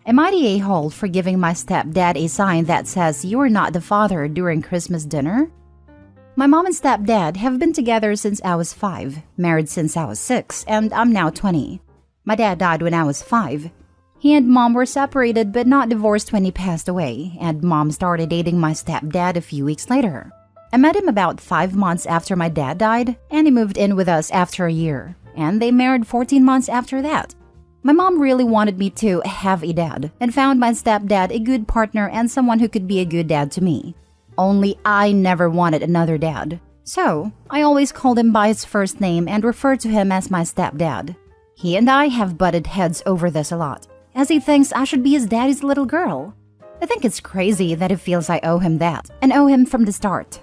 Am I the a-hole for giving my stepdad a sign that says you are not the father during Christmas dinner? My mom and stepdad have been together since I was 5, married since I was 6, and I'm now 20. My dad died when I was 5. He and mom were separated but not divorced when he passed away, and mom started dating my stepdad a few weeks later. I met him about 5 months after my dad died, and he moved in with us after a year, and they married 14 months after that. My mom really wanted me to have a dad, and found my stepdad a good partner and someone who could be a good dad to me. Only I never wanted another dad. So, I always called him by his first name and referred to him as my stepdad. He and I have butted heads over this a lot, as he thinks I should be his daddy's little girl. I think it's crazy that he feels I owe him that, and owe him from the start.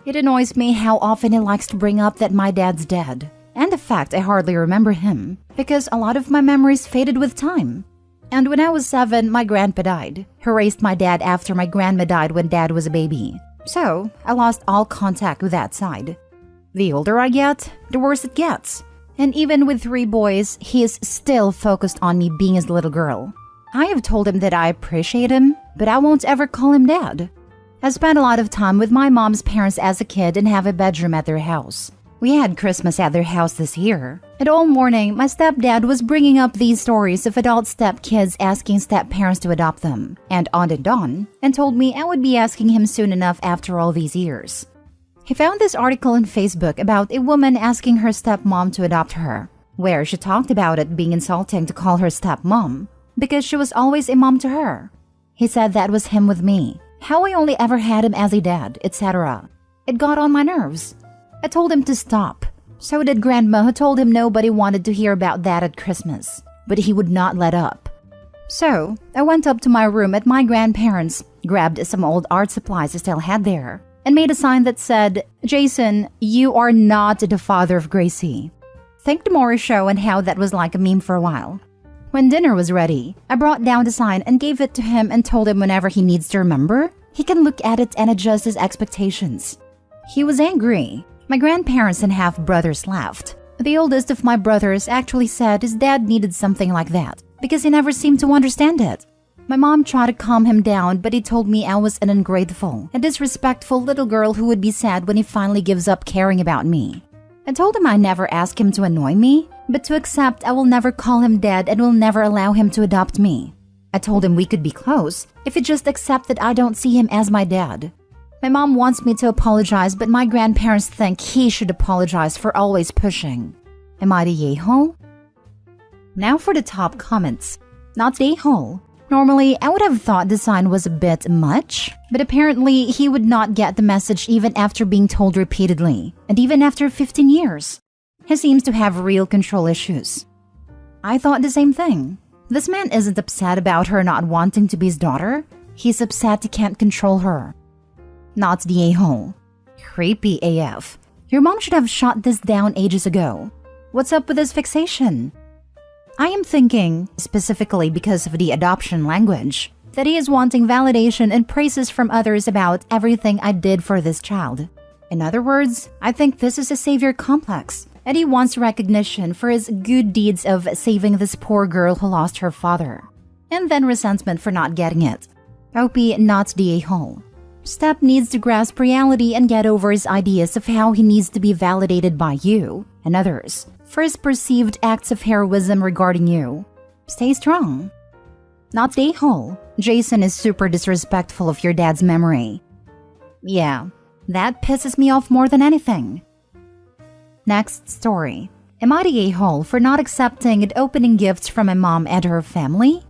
It annoys me how often he likes to bring up that my dad's dead, and the fact I hardly remember him, because a lot of my memories faded with time. And when I was 7, my grandpa died, who raised my dad after my grandma died when dad was a baby. So, I lost all contact with that side. The older I get, the worse it gets. And even with 3 boys, he is still focused on me being his little girl. I have told him that I appreciate him, but I won't ever call him dad. I spent a lot of time with my mom's parents as a kid and have a bedroom at their house. We had Christmas at their house this year, and all morning my stepdad was bringing up these stories of adult stepkids asking stepparents to adopt them, and on, and told me I would be asking him soon enough after all these years. He found this article on Facebook about a woman asking her stepmom to adopt her, where she talked about it being insulting to call her stepmom, because she was always a mom to her. He said that was him with me, how I only ever had him as a dad, etc. It got on my nerves. I told him to stop. So did Grandma, who told him nobody wanted to hear about that at Christmas, but he would not let up. So, I went up to my room at my grandparents', grabbed some old art supplies I still had there, and made a sign that said, "Jason, you are not the father of Gracie." Think the Maury show and how that was like a meme for a while. When dinner was ready, I brought down the sign and gave it to him and told him whenever he needs to remember, he can look at it and adjust his expectations. He was angry. My grandparents and half-brothers laughed. The oldest of my brothers actually said his dad needed something like that because he never seemed to understand it. My mom tried to calm him down, but he told me I was an ungrateful and disrespectful little girl who would be sad when he finally gives up caring about me. I told him I never asked him to annoy me, but to accept I will never call him dad and will never allow him to adopt me. I told him we could be close if he just accepted I don't see him as my dad. My mom wants me to apologize, but my grandparents think he should apologize for always pushing. Am I the a-hole? Now for the top comments. Not the a-hole. Normally, I would have thought the sign was a bit much, but apparently he would not get the message even after being told repeatedly, and even after 15 years. He seems to have real control issues. I thought the same thing. This man isn't upset about her not wanting to be his daughter. He's upset he can't control her. Not the a-hole. Creepy AF. Your mom should have shot this down ages ago. What's up with this fixation? I am thinking, specifically because of the adoption language, that he is wanting validation and praises from others about everything I did for this child. In other words, I think this is a savior complex, and he wants recognition for his good deeds of saving this poor girl who lost her father, and then resentment for not getting it. OP, not the a-hole. Step needs to grasp reality and get over his ideas of how he needs to be validated by you and others for his perceived acts of heroism regarding you. Stay strong. Not the a-hole. Jason is super disrespectful of your dad's memory. Yeah, that pisses me off more than anything. Next story. Am I the a-hole for not accepting and opening gifts from my mom and her family?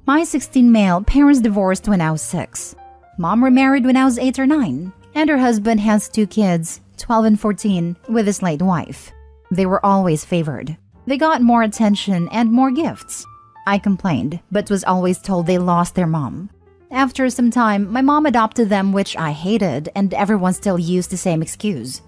My 16 male parents divorced when I was 6. Mom remarried when I was 8 or 9, and her husband has 2 kids, 12 and 14, with his late wife. They were always favored. They got more attention and more gifts. I complained, but was always told they lost their mom. After some time, my mom adopted them, which I hated, and everyone still used the same excuse.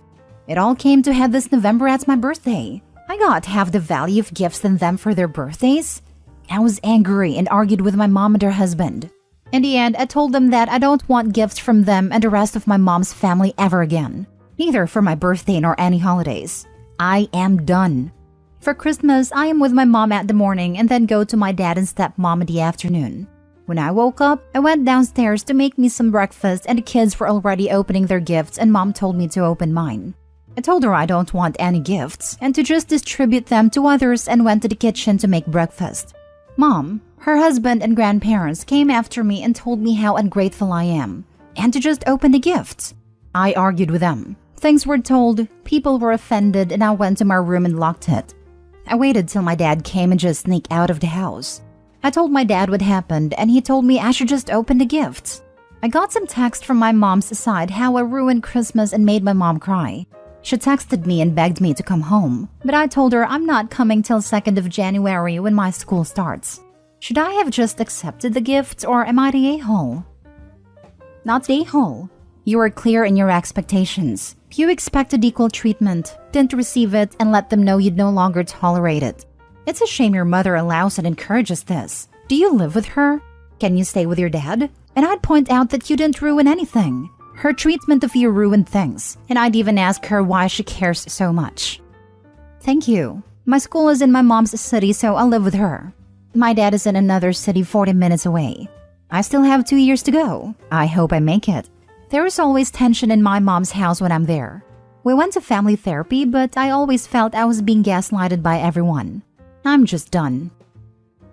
It all came to head this November at my birthday. I got half the value of gifts than them for their birthdays. I was angry and argued with my mom and her husband. In the end, I told them that I don't want gifts from them and the rest of my mom's family ever again. Neither for my birthday nor any holidays. I am done. For Christmas, I am with my mom at the morning and then go to my dad and stepmom in the afternoon. When I woke up, I went downstairs to make me some breakfast and the kids were already opening their gifts and mom told me to open mine. I told her I don't want any gifts and to just distribute them to others and went to the kitchen to make breakfast. Mom, her husband and grandparents came after me and told me how ungrateful I am and to just open the gifts. I argued with them. Things were told, people were offended, and I went to my room and locked it. I waited till my dad came and just sneaked out of the house. I told my dad what happened and he told me I should just open the gifts. I got some text from my mom's side how I ruined Christmas and made my mom cry. She texted me and begged me to come home, but I told her I'm not coming till 2nd of January when my school starts. Should I have just accepted the gifts or am I the a-hole? Not the a-hole. You were clear in your expectations. You expected equal treatment, didn't receive it, and let them know you'd no longer tolerate it. It's a shame your mother allows and encourages this. Do you live with her? Can you stay with your dad? And I'd point out that you didn't ruin anything. Her treatment of you ruined things, and I'd even ask her why she cares so much. Thank you. My school is in my mom's city, so I'll live with her. My dad is in another city 40 minutes away. I still have 2 years to go. I hope I make it. There is always tension in my mom's house when I'm there. We went to family therapy, but I always felt I was being gaslighted by everyone. I'm just done.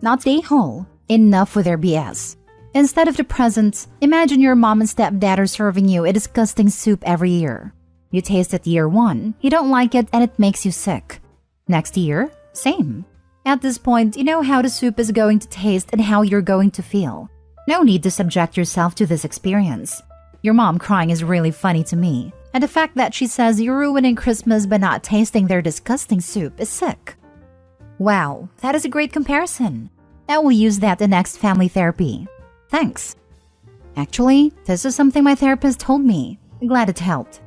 Not the a-hole. Enough with their BS. Instead of the presents, imagine your mom and stepdad are serving you a disgusting soup every year. You taste it year 1, you don't like it, and it makes you sick. Next year, same. At this point, you know how the soup is going to taste and how you're going to feel. No need to subject yourself to this experience. Your mom crying is really funny to me, and the fact that she says you're ruining Christmas by not tasting their disgusting soup is sick. Wow, that is a great comparison. I will use that in next family therapy. Thanks. Actually, this is something my therapist told me. Glad it helped.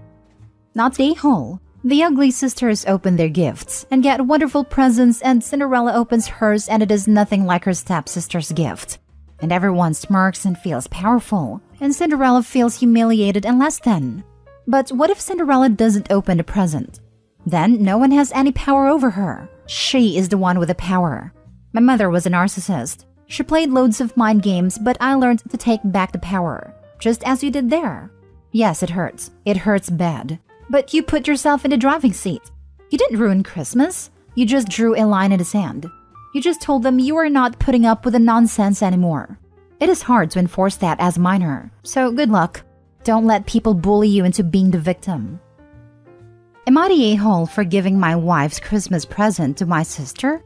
Not the a-hole. The ugly sisters open their gifts and get wonderful presents, and Cinderella opens hers and it is nothing like her stepsister's gift. And everyone smirks and feels powerful, and Cinderella feels humiliated and less than. But what if Cinderella doesn't open the present? Then no one has any power over her. She is the one with the power. My mother was a narcissist. She played loads of mind games, but I learned to take back the power, just as you did there. Yes, it hurts. It hurts bad. But you put yourself in the driving seat. You didn't ruin Christmas. You just drew a line in the sand. You just told them you are not putting up with the nonsense anymore. It is hard to enforce that as a minor, so good luck. Don't let people bully you into being the victim. Am I the a-hole for giving my wife's Christmas present to my sister?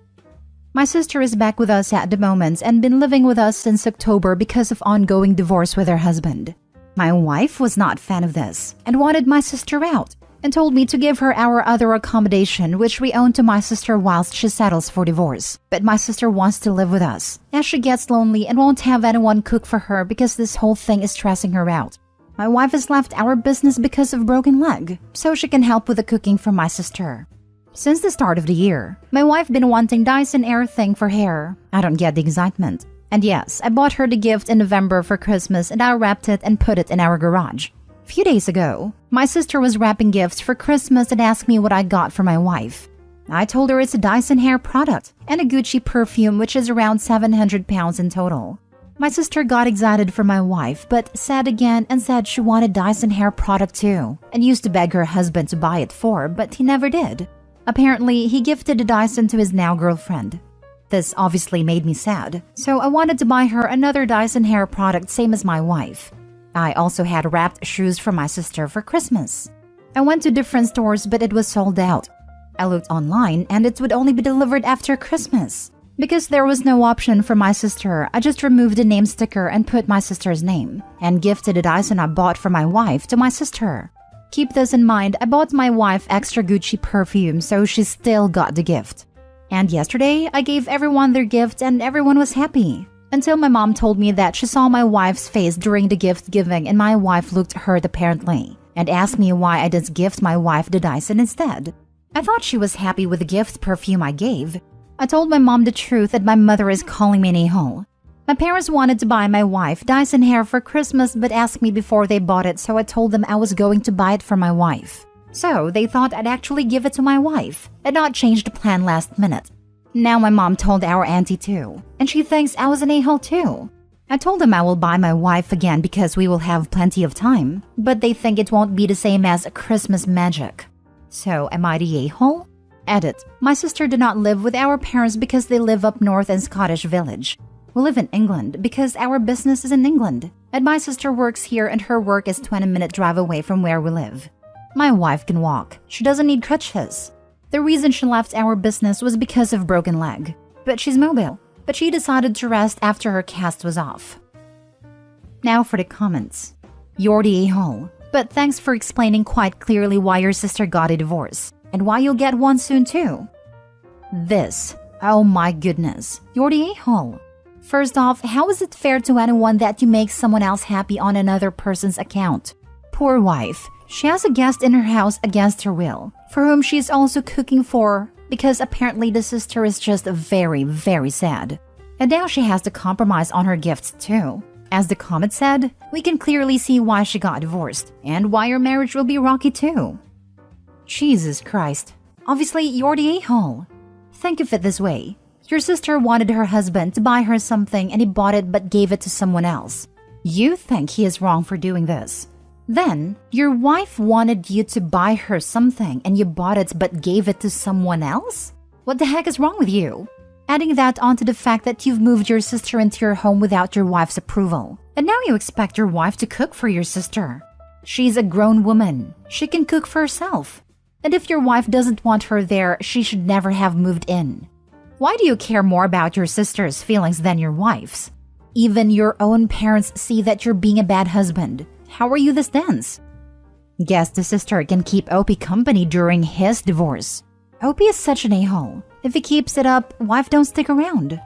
My sister is back with us at the moment and been living with us since October because of ongoing divorce with her husband. My wife was not a fan of this and wanted my sister out and told me to give her our other accommodation which we own to my sister whilst she settles for divorce. But my sister wants to live with us as she gets lonely and won't have anyone cook for her because this whole thing is stressing her out. My wife has left our business because of broken leg, so she can help with the cooking for my sister. Since the start of the year, my wife been wanting Dyson Air thing for hair. I don't get the excitement. And yes, I bought her the gift in November for Christmas and I wrapped it and put it in our garage. A few days ago, my sister was wrapping gifts for Christmas and asked me what I got for my wife. I told her it's a Dyson hair product and a Gucci perfume which is around 700 pounds in total. My sister got excited for my wife, but said again and said she wanted Dyson hair product too, and used to beg her husband to buy it for, but he never did. Apparently, he gifted the Dyson to his now girlfriend. This obviously made me sad, so I wanted to buy her another Dyson hair product same as my wife. I also had wrapped shoes for my sister for Christmas. I went to different stores, but it was sold out. I looked online and it would only be delivered after Christmas. Because there was no option for my sister, I just removed the name sticker and put my sister's name, and gifted the Dyson I bought for my wife to my sister. Keep this in mind, I bought my wife extra Gucci perfume, so she still got the gift. And yesterday, I gave everyone their gift and everyone was happy. Until my mom told me that she saw my wife's face during the gift giving and my wife looked hurt apparently, and asked me why I didn't gift my wife the Dyson instead. I thought she was happy with the gift perfume I gave. I told my mom the truth that my mother is calling me an a-hole. My parents wanted to buy my wife Dyson hair for Christmas but asked me before they bought it, so I told them I was going to buy it for my wife. So they thought I'd actually give it to my wife and not change the plan last minute. Now my mom told our auntie too, and she thinks I was an a-hole too. I told them I will buy my wife again because we will have plenty of time, but they think it won't be the same as Christmas magic. So am I the a-hole? Edit. My sister did not live with our parents because they live up north in Scottish Village. We live in England because our business is in England, and my sister works here and her work is 20-minute drive away from where we live. My wife can walk. She doesn't need crutches. The reason she left our business was because of broken leg. But she's mobile. But she decided to rest after her cast was off. Now for the comments. You're the a-hole. But thanks for explaining quite clearly why your sister got a divorce. And why you'll get one soon too. This. Oh my goodness. You're the a-hole. First off, how is it fair to anyone that you make someone else happy on another person's account? Poor wife. She has a guest in her house against her will, for whom she is also cooking for, because apparently the sister is just very, very sad. And now she has to compromise on her gifts too. As the comment said, we can clearly see why she got divorced, and why her marriage will be rocky too. Jesus Christ. Obviously, you're the a-hole. Think of it this way. Your sister wanted her husband to buy her something and he bought it but gave it to someone else. You think he is wrong for doing this. Then, your wife wanted you to buy her something and you bought it but gave it to someone else? What the heck is wrong with you? Adding that onto the fact that you've moved your sister into your home without your wife's approval. And now you expect your wife to cook for your sister. She's a grown woman. She can cook for herself. And if your wife doesn't want her there, she should never have moved in. Why do you care more about your sister's feelings than your wife's? Even your own parents see that you're being a bad husband. How are you this dense? Guess the sister can keep Opie company during his divorce. Opie is such an a-hole. If he keeps it up, wife don't stick around.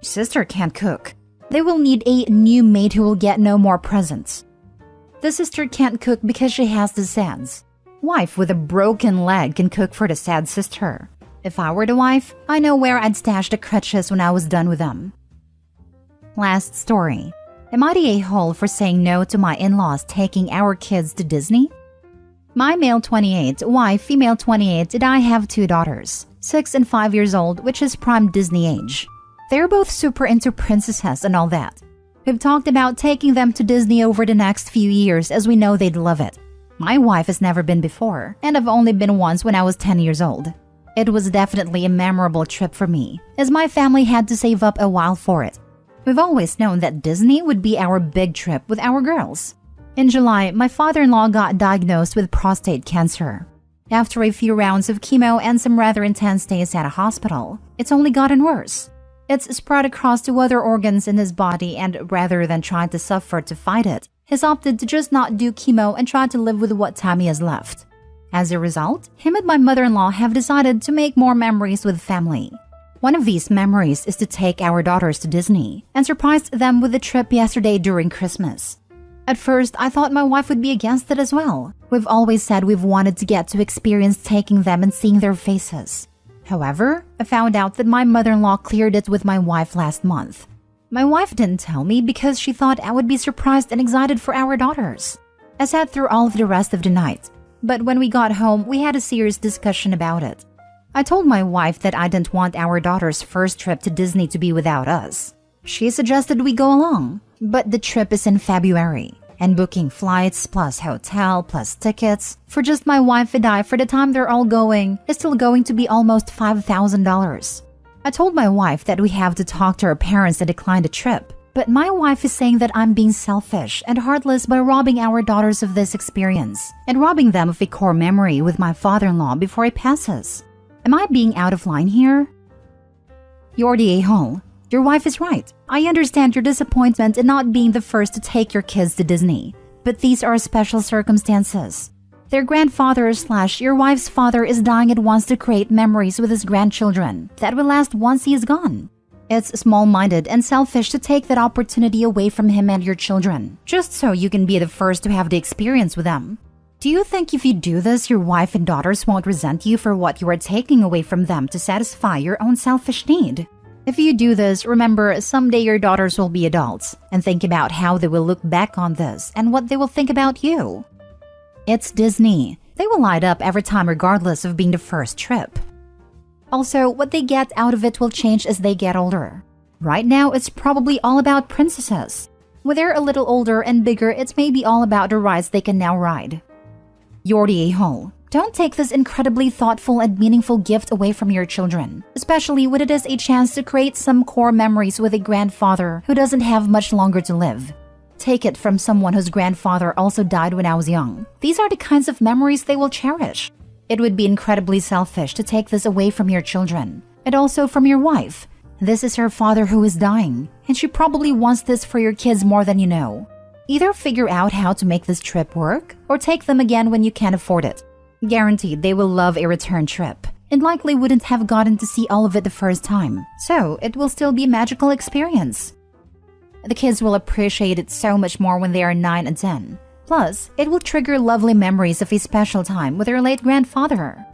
Sister can't cook. They will need a new maid who will get no more presents. The sister can't cook because she has the SADS. Wife with a broken leg can cook for the sad sister. If I were the wife, I know where I'd stash the crutches when I was done with them. Last story. Am I the a-hole for saying no to my in-laws taking our kids to Disney? My male 28, wife female 28, and I have 2 daughters, 6 and 5 years old, which is prime Disney age. They're both super into princesses and all that. We've talked about taking them to Disney over the next few years as we know they'd love it. My wife has never been before, and I've only been once when I was 10 years old. It was definitely a memorable trip for me, as my family had to save up a while for it. We've always known that Disney would be our big trip with our girls. In July, my father-in-law got diagnosed with prostate cancer. After a few rounds of chemo and some rather intense days at a hospital, it's only gotten worse. It's spread across to other organs in his body, and rather than trying to suffer to fight it, he's opted to just not do chemo and try to live with what time he has left. As a result, him and my mother-in-law have decided to make more memories with family. One of these memories is to take our daughters to Disney and surprised them with a trip yesterday during Christmas. At first, I thought my wife would be against it as well. We've always said we've wanted to get to experience taking them and seeing their faces. However, I found out that my mother-in-law cleared it with my wife last month. My wife didn't tell me because she thought I would be surprised and excited for our daughters. I sat through all of the rest of the night, but when we got home, we had a serious discussion about it. I told my wife that I didn't want our daughter's first trip to Disney to be without us. She suggested we go along, but the trip is in February, and booking flights plus hotel plus tickets for just my wife and I for the time they're all going is still going to be almost $5,000. I told my wife that we have to talk to her parents and decline the trip, but my wife is saying that I'm being selfish and heartless by robbing our daughters of this experience and robbing them of a core memory with my father-in-law before he passes. Am I being out of line here? You're the a-hole. Your wife is right. I understand your disappointment in not being the first to take your kids to Disney, but these are special circumstances. Their grandfather / your wife's father is dying and wants to create memories with his grandchildren that will last once he is gone. It's small-minded and selfish to take that opportunity away from him and your children, just so you can be the first to have the experience with them. Do you think if you do this, your wife and daughters won't resent you for what you are taking away from them to satisfy your own selfish need? If you do this, remember, someday your daughters will be adults, and think about how they will look back on this and what they will think about you. It's Disney. They will light up every time regardless of being the first trip. Also, what they get out of it will change as they get older. Right now, it's probably all about princesses. When they're a little older and bigger, it's maybe all about the rides they can now ride. You're the a-hole. Don't take this incredibly thoughtful and meaningful gift away from your children, especially when it is a chance to create some core memories with a grandfather who doesn't have much longer to live. Take it from someone whose grandfather also died when I was young. These are the kinds of memories they will cherish. It would be incredibly selfish to take this away from your children, and also from your wife. This is her father who is dying, and she probably wants this for your kids more than you know. Either figure out how to make this trip work, or take them again when you can't afford it. Guaranteed they will love a return trip, and likely wouldn't have gotten to see all of it the first time, so it will still be a magical experience. The kids will appreciate it so much more when they are 9 and 10. Plus, it will trigger lovely memories of a special time with their late grandfather.